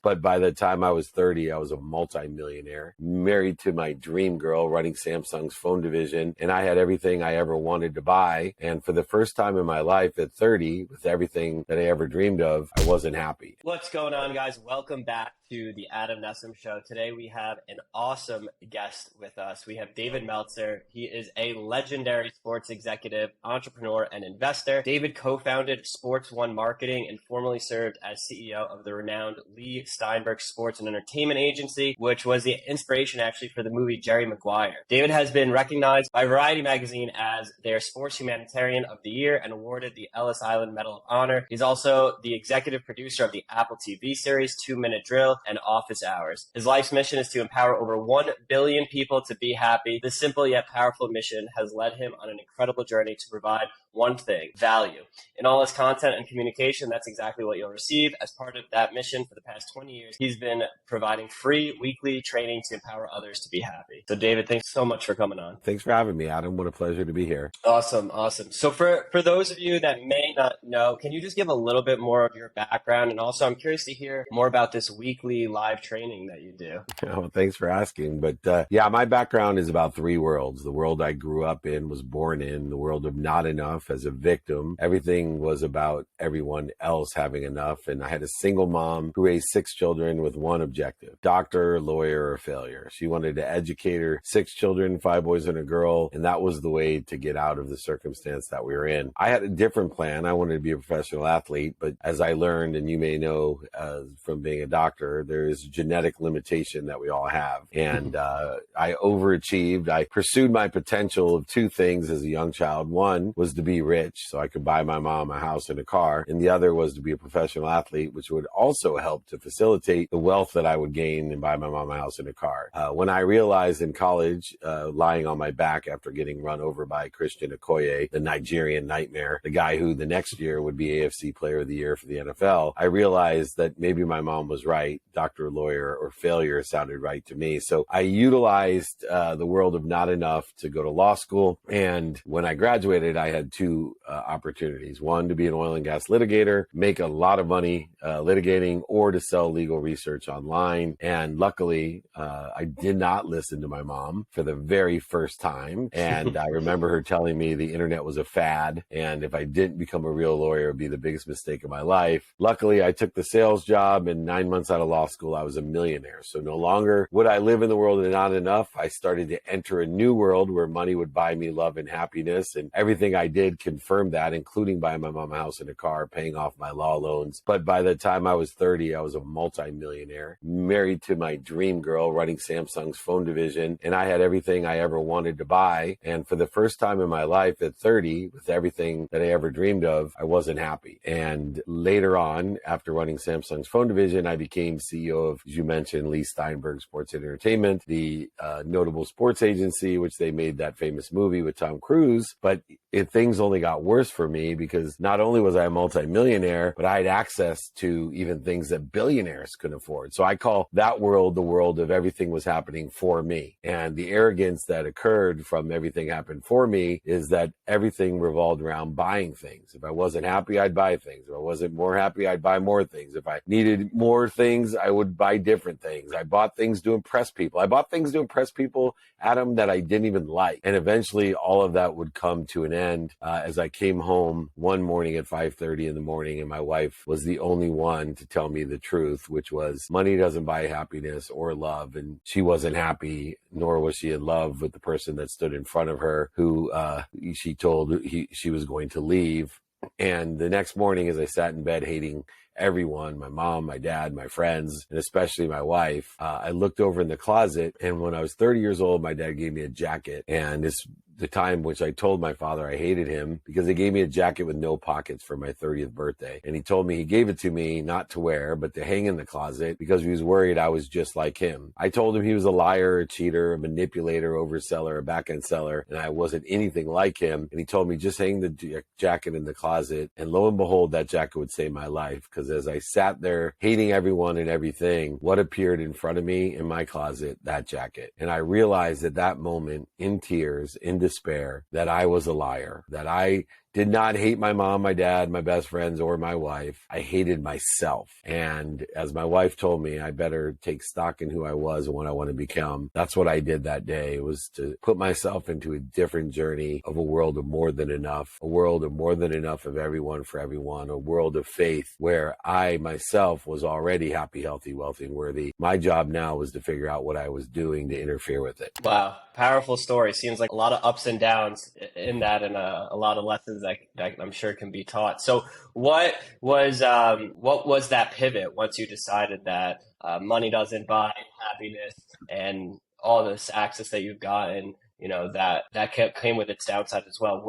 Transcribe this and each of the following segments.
But by the time I was 30, I was a multimillionaire, married to my dream girl, running Samsung's phone division. And I had everything I ever wanted to buy. And for the first time in my life at 30, with everything that I ever dreamed of, I wasn't happy. What's going on, guys? Welcome back to the Adam Nessum Show. Today we have an awesome guest with us. We have David Meltzer. He is a legendary sports executive, entrepreneur, and investor. David co-founded Sports One Marketing and formerly served as CEO of the renowned Leigh Steinberg Sports and Entertainment Agency, which was the inspiration actually for the movie Jerry Maguire. David has been recognized by Variety magazine as their sports humanitarian of the year and awarded the Ellis Island Medal of Honor. He's also the executive producer of the Apple TV series 2 Minute Drill and Office Hours. His life's mission is to empower over 1 billion people to be happy. This simple yet powerful mission has led him on an incredible journey to provide one thing: value. In all his content and communication, that's exactly what you'll receive. As part of that mission for the past 20 years, he's been providing free weekly training to empower others to be happy. So David, thanks so much for coming on. Thanks for having me, Adam. What a pleasure to be here. Awesome. So for those of you that may not know, can you just give a little bit more of your background? And also, I'm curious to hear more about this weekly live training that you do. Oh, thanks for asking. But my background is about 3 worlds. The world I grew up in, was born in, the world of not enough as a victim. Everything was about everyone else having enough. And I had a single mom who raised 6 children with one objective: doctor, lawyer, or failure. She wanted to educate her 6 children, 5 boys and a girl. And that was the way to get out of the circumstance that we were in. I had a different plan. I wanted to be a professional athlete. But as I learned, and you may know from being a doctor, there is a genetic limitation that we all have. And I overachieved. I pursued my potential of 2 things as a young child. One was to be rich, so I could buy my mom a house and a car. And the other was to be a professional athlete, which would also help to facilitate the wealth that I would gain and buy my mom a house and a car. When I realized in college, lying on my back after getting run over by Christian Okoye, the Nigerian nightmare, the guy who the next year would be AFC Player of the Year for the NFL, I realized that maybe my mom was right. Doctor, lawyer, or failure sounded right to me. So I utilized the world of not enough to go to law school. And when I graduated, I had 2 opportunities: one, to be an oil and gas litigator, make a lot of money litigating, or to sell legal research online. And luckily, I did not listen to my mom for the very first time. And I remember her telling me the internet was a fad, and if I didn't become a real lawyer, it would be the biggest mistake of my life. Luckily, I took the sales job, and 9 months out of law school, I was a millionaire. So no longer would I live in the world of not enough. I started to enter a new world where money would buy me love and happiness, and everything I did confirmed that, including buying my mom a house and a car, paying off my law loans. But by the time I was 30, I was a multimillionaire, married to my dream girl, running Samsung's phone division, and I had everything I ever wanted to buy. And for the first time in my life at 30, with everything that I ever dreamed of, I wasn't happy. And later on, after running Samsung's phone division, I became CEO of, as you mentioned, Leigh Steinberg Sports Entertainment, the notable sports agency, which they made that famous movie with Tom Cruise. But things only got worse for me, because not only was I a multimillionaire, but I had access to even things that billionaires couldn't afford. So I call that world the world of everything was happening for me. And the arrogance that occurred from everything happened for me is that everything revolved around buying things. If I wasn't happy, I'd buy things. If I wasn't more happy, I'd buy more things. If I needed more things, I would buy different things. I bought things to impress people. I bought things to impress people, Adam, that I didn't even like. And eventually all of that would come to an end as I came home one morning at 5:30 in the morning, and my wife was the only one to tell me the truth, which was money doesn't buy happiness or love. And she wasn't happy, nor was she in love with the person that stood in front of her, who she told she was going to leave. And the next morning, as I sat in bed hating everyone, my mom, my dad, my friends, and especially my wife, I looked over in the closet, and when I was 30 years old, my dad gave me a jacket. And this the time which I told my father I hated him because he gave me a jacket with no pockets for my 30th birthday. And he told me he gave it to me not to wear, but to hang in the closet because he was worried I was just like him. I told him he was a liar, a cheater, a manipulator, overseller, a back-end seller, and I wasn't anything like him. And he told me just hang the jacket in the closet. And lo and behold, that jacket would save my life, because as I sat there hating everyone and everything, what appeared in front of me in my closet? That jacket. And I realized at that moment, in tears, in despair, that I was a liar, that I did not hate my mom, my dad, my best friends, or my wife. I hated myself. And as my wife told me, I better take stock in who I was and what I want to become. That's what I did that day. It was to put myself into a different journey of a world of more than enough, a world of more than enough of everyone for everyone, a world of faith where I myself was already happy, healthy, wealthy, and worthy. My job now was to figure out what I was doing to interfere with it. Wow, powerful story. Seems like a lot of ups and downs in that, and a lot of lessons that I'm sure can be taught. So, what was that pivot once you decided that money doesn't buy happiness and all this access that you've gotten? That came with its downside as well.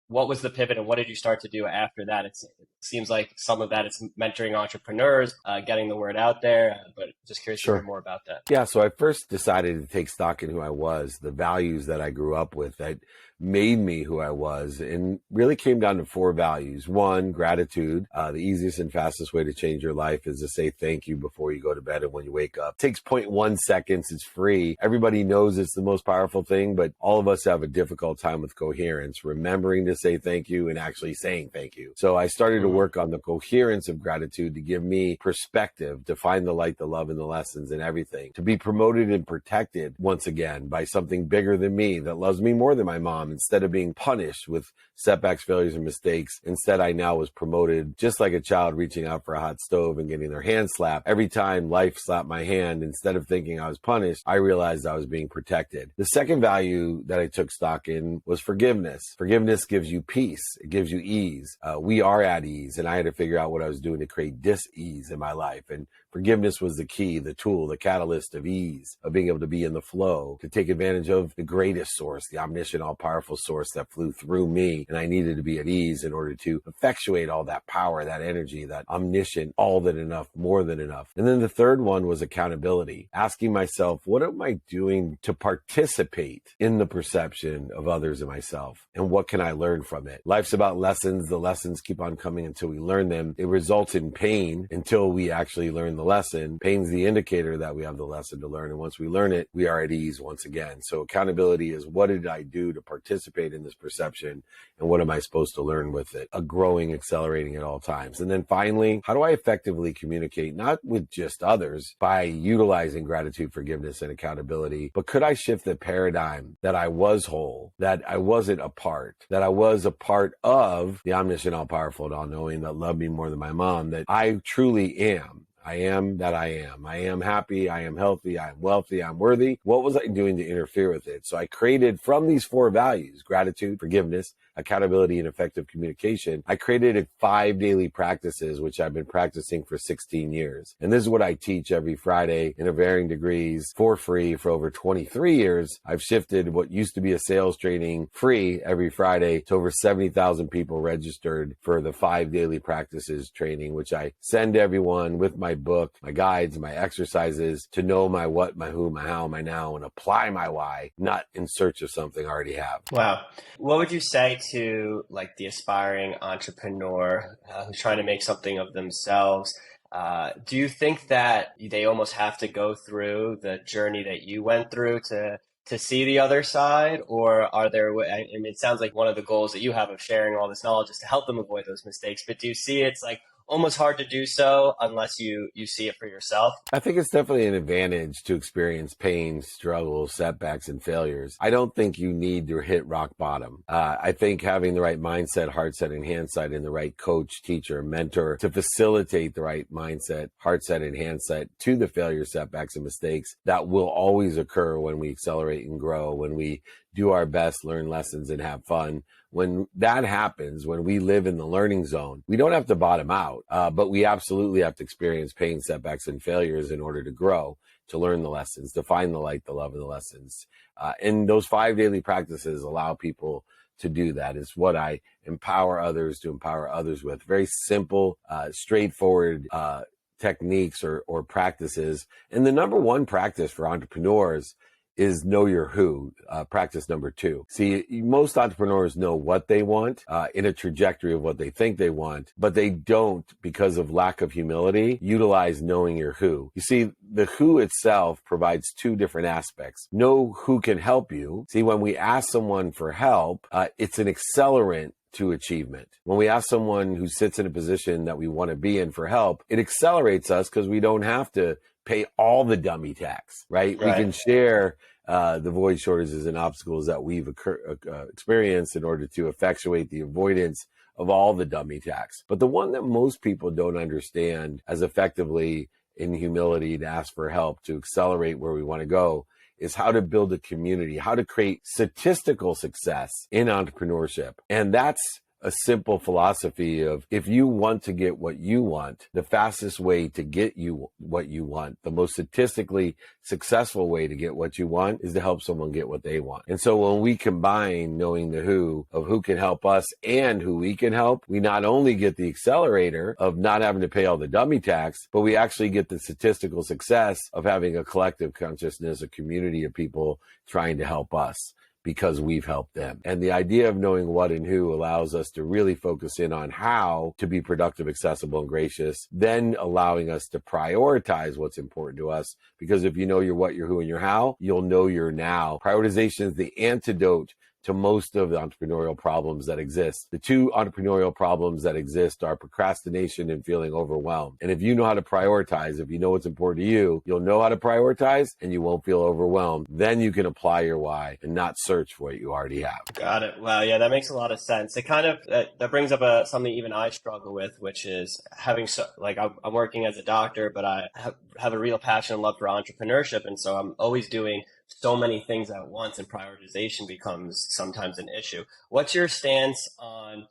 What was the pivot, and what did you start to do after that? It seems like some of that is mentoring entrepreneurs, getting the word out there, but just curious to hear more about that. Yeah, so I first decided to take stock in who I was, the values that I grew up with that made me who I was, and really came down to 4 values. 1, gratitude. The easiest and fastest way to change your life is to say thank you before you go to bed and when you wake up. It takes 0.1 seconds. It's free. Everybody knows it's the most powerful thing, but all of us have a difficult time with coherence, remembering to say thank you and actually saying thank you. So I started to work on the coherence of gratitude to give me perspective, to find the light, the love, and the lessons in everything, to be promoted and protected once again by something bigger than me that loves me more than my mom. Instead of being punished with setbacks, failures, and mistakes, instead I now was promoted just like a child reaching out for a hot stove and getting their hand slapped. Every time life slapped my hand, instead of thinking I was punished, I realized I was being protected. The second value that I took stock in was forgiveness. Forgiveness gives you peace. It gives you ease. We are at ease, and I had to figure out what I was doing to create dis-ease in my life. And forgiveness was the key, the tool, the catalyst of ease, of being able to be in the flow, to take advantage of the greatest source, the omniscient, all-powerful source that flew through me. And I needed to be at ease in order to effectuate all that power, that energy, that omniscient, all than enough, more than enough. And then the third one was accountability, asking myself, what am I doing to participate in the perception of others and myself? And what can I learn from it? Life's about lessons. The lessons keep on coming until we learn them. It results in pain until we actually learn the lesson. Pain's the indicator that we have the lesson to learn. And once we learn it, we are at ease once again. So accountability is, what did I do to participate in this perception? And what am I supposed to learn with it? A growing, accelerating at all times. And then finally, how do I effectively communicate, not with just others by utilizing gratitude, forgiveness, and accountability, but could I shift the paradigm that I was whole, that I wasn't a part, that I was a part of the omniscient, all powerful, and all knowing that loved me more than my mom, that I truly am. I am that I am. I am happy. I am healthy. I am wealthy. I'm worthy. What was I doing to interfere with it? So I created from these 4 values, gratitude, forgiveness, accountability, and effective communication. I created 5 daily practices, which I've been practicing for 16 years. And this is what I teach every Friday in varying degrees for free for over 23 years. I've shifted what used to be a sales training free every Friday to over 70,000 people registered for the 5 daily practices training, which I send everyone with my book, my guides, my exercises to know my what, my who, my how, my now, and apply my why, not in search of something I already have. Wow. What would you say to like the aspiring entrepreneur who's trying to make something of themselves? Do you think that they almost have to go through the journey that you went through to see the other side? Or are there, I mean, it sounds like one of the goals that you have of sharing all this knowledge is to help them avoid those mistakes, but do you see it's like almost hard to do so unless you see it for yourself? I think it's definitely an advantage to experience pain, struggles, setbacks, and failures. I don't think you need to hit rock bottom. I think having the right mindset, heart set, and hand set, and the right coach, teacher, mentor to facilitate the right mindset, heart set, and hand set to the failure, setbacks, and mistakes that will always occur when we accelerate and grow, when we do our best, learn lessons, and have fun. When that happens, when we live in the learning zone, we don't have to bottom out, but we absolutely have to experience pain, setbacks, and failures in order to grow, to learn the lessons, to find the light, the love, and the lessons. And those 5 daily practices allow people to do that. It's what I empower others to empower others with. Very simple, straightforward techniques or practices. And the number 1 practice for entrepreneurs is know your who, practice number 2. See, most entrepreneurs know what they want in a trajectory of what they think they want, but they don't, because of lack of humility, utilize knowing your who. You see, the who itself provides 2 different aspects. Know who can help you. See, when we ask someone for help, it's an accelerant to achievement. When we ask someone who sits in a position that we want to be in for help, it accelerates us because we don't have to pay all the dummy tax, right? We can share the void shortages and obstacles that we've experienced in order to effectuate the avoidance of all the dummy tax. But the one that most people don't understand as effectively in humility to ask for help to accelerate where we want to go is how to build a community, how to create statistical success in entrepreneurship. And that's a simple philosophy of, if you want to get what you want, the fastest way to get you what you want, the most statistically successful way to get what you want, is to help someone get what they want. And so when we combine knowing the who of who can help us and who we can help, we not only get the accelerator of not having to pay all the dummy tax, but we actually get the statistical success of having a collective consciousness, a community of people trying to help us, because we've helped them. And the idea of knowing what and who allows us to really focus in on how to be productive, accessible, and gracious, then allowing us to prioritize what's important to us. Because if you know your what, your who, and your how, you'll know your now. Prioritization is the antidote to most of the entrepreneurial problems that exist. The two entrepreneurial problems that exist are procrastination and feeling overwhelmed. And if you know how to prioritize, if you know what's important to you, you'll know how to prioritize and you won't feel overwhelmed. Then you can apply your why and not search for what you already have. Got it. Wow. Yeah, that makes a lot of sense. It kind of, that brings up something even I struggle with, which is having, I'm working as a doctor, but I have a real passion and love for entrepreneurship. And so I'm always doing so many things at once, and prioritization becomes sometimes an issue. What's your stance on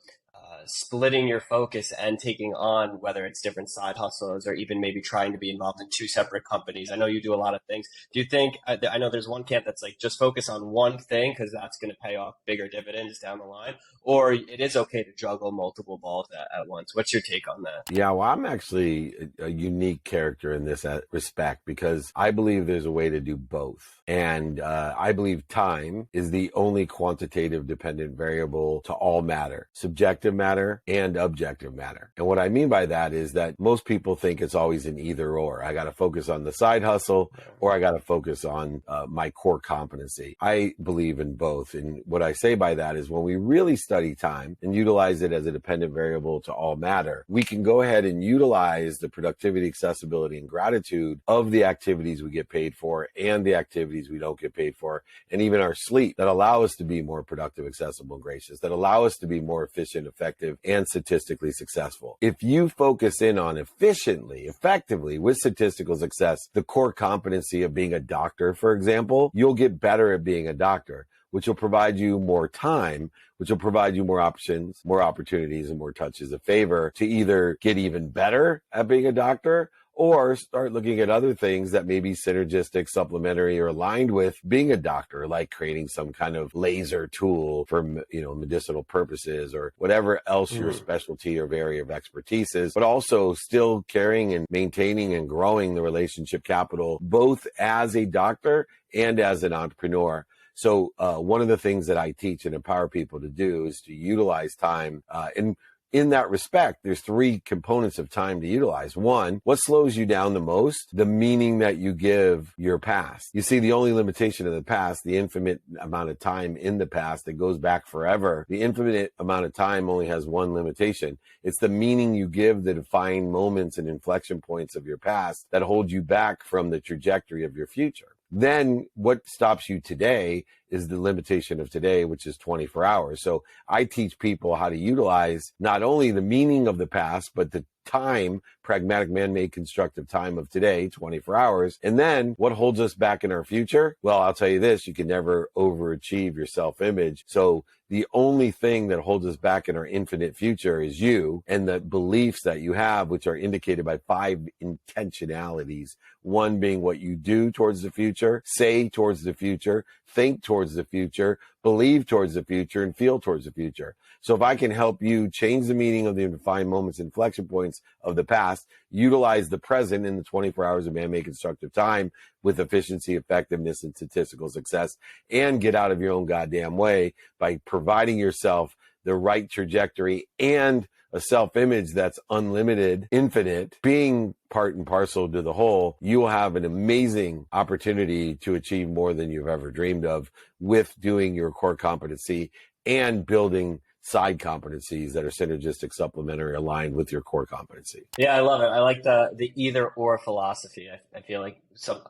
splitting your focus and taking on, whether it's different side hustles or even maybe trying to be involved in two separate companies? I know you do a lot of things. Do you think, I know there's one camp that's like, just focus on one thing because that's going to pay off bigger dividends down the line, or it is okay to juggle multiple balls at once? What's your take on that? Yeah, well, I'm actually a unique character in this respect, because I believe there's a way to do both. And I believe time is the only quantitative dependent variable to all matter, subjective matter and objective matter. And what I mean by that is that most people think it's always an either or. I got to focus on the side hustle, or I got to focus on my core competency. I believe in both. And what I say by that is, when we really study time and utilize it as a dependent variable to all matter, we can go ahead and utilize the productivity, accessibility, and gratitude of the activities we get paid for and the activities we don't get paid for, and even our sleep, that allow us to be more productive, accessible, and gracious, that allow us to be more efficient, effective, and statistically successful. If you focus in on efficiently, effectively, with statistical success, the core competency of being a doctor, for example, you'll get better at being a doctor, which will provide you more time, which will provide you more options, more opportunities, and more touches of favor to either get even better at being a doctor, or start looking at other things that may be synergistic, supplementary, or aligned with being a doctor, like creating some kind of laser tool for, medicinal purposes, or whatever else your specialty or area of expertise is, but also still carrying and maintaining and growing the relationship capital, both as a doctor and as an entrepreneur. So one of the things that I teach and empower people to do is to utilize time. And in that respect, there's three components of time to utilize. One, what slows you down the most? The meaning that you give your past. You see, the only limitation of the past, the infinite amount of time in the past that goes back forever, the infinite amount of time only has one limitation. It's the meaning you give the defined moments and inflection points of your past that hold you back from the trajectory of your future. Then what stops you today is the limitation of today, which is 24 hours. So I teach people how to utilize not only the meaning of the past, but the time, pragmatic, man-made, constructive time of today, 24 hours. And then what holds us back in our future? Well, I'll tell you this, you can never overachieve your self-image. So the only thing that holds us back in our infinite future is you and the beliefs that you have, which are indicated by 5 intentionalities. One being what you do towards the future, say towards the future, think towards the future, believe towards the future, and feel towards the future. So if I can help you change the meaning of the defined moments, inflection points of the past, utilize the present in the 24 hours of man-made constructive time with efficiency, effectiveness, and statistical success, and get out of your own goddamn way by providing yourself the right trajectory and a self-image that's unlimited, infinite, being part and parcel to the whole, you will have an amazing opportunity to achieve more than you've ever dreamed of with doing your core competency and building side competencies that are synergistic, supplementary, aligned with your core competency. Yeah, I love it. I like the either or philosophy. I feel like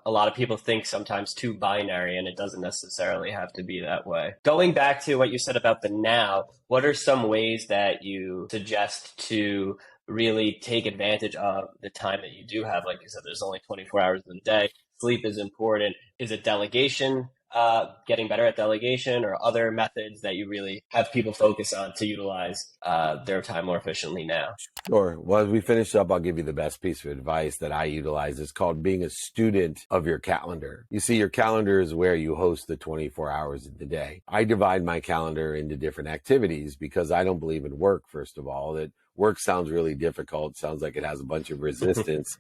a lot of people think sometimes too binary, and it doesn't necessarily have to be that way. Going back to what you said about the now, what are some ways that you suggest to really take advantage of the time that you do have? Like you said, there's only 24 hours in the day. Sleep is important. Is it delegation? Getting better at delegation, or other methods that you really have people focus on to utilize their time more efficiently now? Sure. Well, as we finish up, I'll give you the best piece of advice that I utilize. It's called being a student of your calendar. You see, your calendar is where you host the 24 hours of the day. I divide my calendar into different activities because I don't believe in work, first of all. That work sounds really difficult. Sounds like it has a bunch of resistance.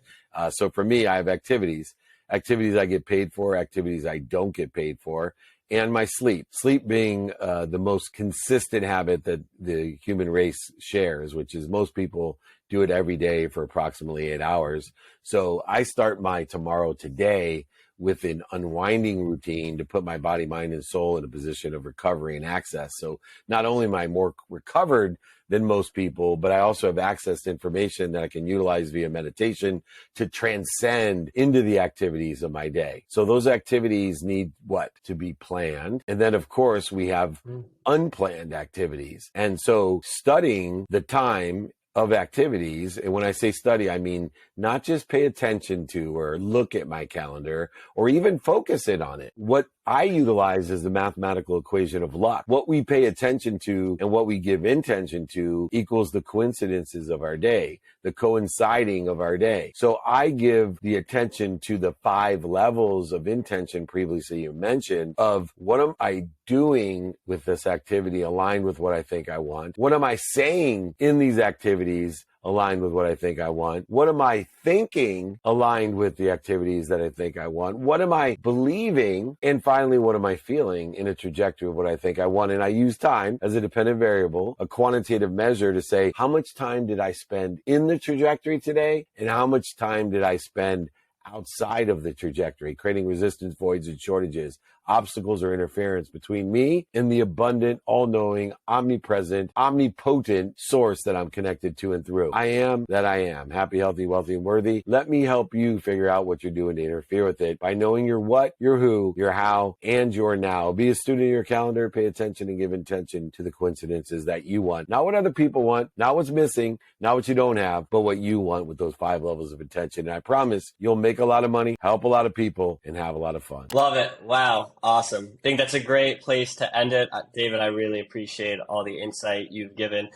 So for me, I have activities I get paid for, activities I don't get paid for, and my sleep. Sleep being the most consistent habit that the human race shares, which is most people do it every day for approximately 8 hours. So I start my tomorrow today with an unwinding routine to put my body, mind, and soul in a position of recovery and access. So not only am I more recovered than most people, but I also have access to information that I can utilize via meditation to transcend into the activities of my day. So those activities need what? To be planned. And then, of course, we have unplanned activities. And so studying the time of activities, and when I say study, I mean not just pay attention to or look at my calendar or even focus in on it. What I utilize is the mathematical equation of luck. What we pay attention to and what we give intention to equals the coincidences of our day, the coinciding of our day. So I give the attention to the 5 levels of intention previously you mentioned of what am I doing with this activity aligned with what I think I want? What am I saying in these activities aligned with what I think I want? What am I thinking aligned with the activities that I think I want? What am I believing? And finally, what am I feeling in a trajectory of what I think I want? And I use time as a dependent variable, a quantitative measure to say, how much time did I spend in the trajectory today? And how much time did I spend outside of the trajectory, creating resistance, voids, and shortages, obstacles or interference between me and the abundant, all-knowing, omnipresent, omnipotent source that I'm connected to and through. I am that I am. Happy, healthy, wealthy, and worthy. Let me help you figure out what you're doing to interfere with it by knowing your what, your who, your how, and your now. Be a student of your calendar. Pay attention and give intention to the coincidences that you want. Not what other people want, not what's missing, not what you don't have, but what you want with those 5 levels of intention. And I promise you'll make a lot of money, help a lot of people, and have a lot of fun. Love it. Wow. Awesome. I think that's a great place to end it. David, I really appreciate all the insight you've given.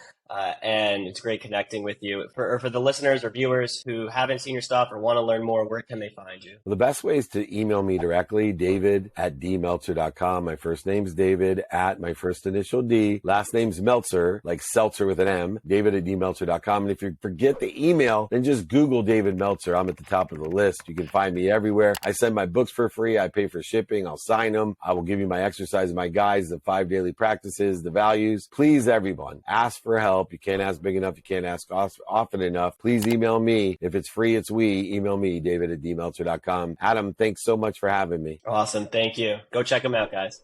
And it's great connecting with you. For the listeners or viewers who haven't seen your stuff or want to learn more, where can they find you? Well, the best way is to email me directly, david@dmeltzer.com. My first name's David at my first initial D. Last name's Meltzer, like seltzer with an M, david@dmeltzer.com. And if you forget the email, then just Google David Meltzer. I'm at the top of the list. You can find me everywhere. I send my books for free. I pay for shipping. I'll sign them. I will give you my exercise, my guides, the 5 daily practices, the values. Please, everyone, ask for help. You can't ask big enough. You can't ask often enough. Please email me. If it's free, it's we. Email me, david@dmeltzer.com. Adam, thanks so much for having me. Awesome. Thank you. Go check them out, guys.